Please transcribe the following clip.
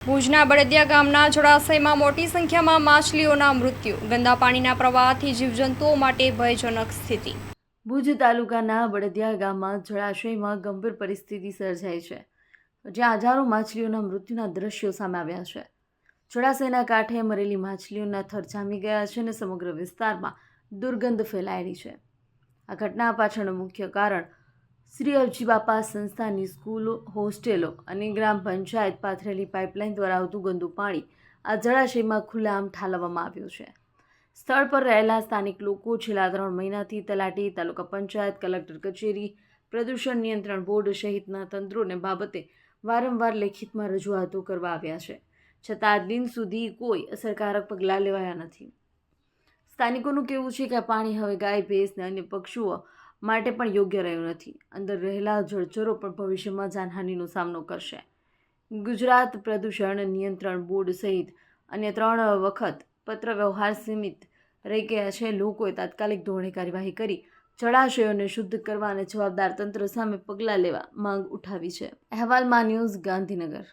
ભુજના બળદિયા ગામના જળાશયમાં મોટી સંખ્યામાં માછલીઓના મૃત્યુ. ગંદા પાણીના પ્રવાહથી જીવજંતુઓ માટે ભયજનક સ્થિતિ. ભુજ તાલુકાના બળદિયા ગામમાં જળાશયમાં ગંભીર પરિસ્થિતિ સર્જાઈ છે, જ્યાં હજારો માછલીઓના મૃત્યુના દ્રશ્યો સામે આવ્યા છે. જળાશયના કાંઠે મરેલી માછલીઓના થર જામી ગયા છે અને સમગ્ર વિસ્તારમાં દુર્ગંધ ફેલાયેલી છે. આ ઘટના પાછળનું મુખ્ય કારણ શ્રી અરજીબાપા સંસ્થાની સ્કૂલો, હોસ્ટેલો અને ગ્રામ પંચાયત પાથરેલી પાઇપલાઇન દ્વારા આવતું ગંદુ પાણી આ જળાશયમાં ખુલ્લેઆમ ઠાલવવામાં આવ્યું છે. સ્થળ પર રહેલા સ્થાનિક લોકો છેલ્લા 3 મહિનાથી તલાટી, તાલુકા પંચાયત, કલેક્ટર કચેરી, પ્રદૂષણ નિયંત્રણ બોર્ડ સહિતના તંત્રોને બાબતે વારંવાર લેખિતમાં રજૂઆતો કરવા આવ્યા છે, છતાં આજ દિન સુધી કોઈ અસરકારક પગલાં લેવાયા નથી. સ્થાનિકોનું કહેવું છે કે આ પાણી હવે ગાય, ભેંસ અને અન્ય પશુઓ માટે પણ યોગ્ય રહ્યું નથી. અંદર રહેલા જળચરો પણ ભવિષ્યમાં જાનહાનિનો સામનો કરશે. ગુજરાત પ્રદૂષણ નિયંત્રણ બોર્ડ સહિત અન્ય 3 વખત પત્ર વ્યવહાર સીમિત રહી ગયા છે. લોકોએ તાત્કાલિક ધોરણે કાર્યવાહી કરી જળાશયોને શુદ્ધ કરવા અને જવાબદાર તંત્ર સામે પગલાં લેવા માંગ ઉઠાવી છે. અહેવાલ માં ન્યૂઝ, ગાંધીનગર.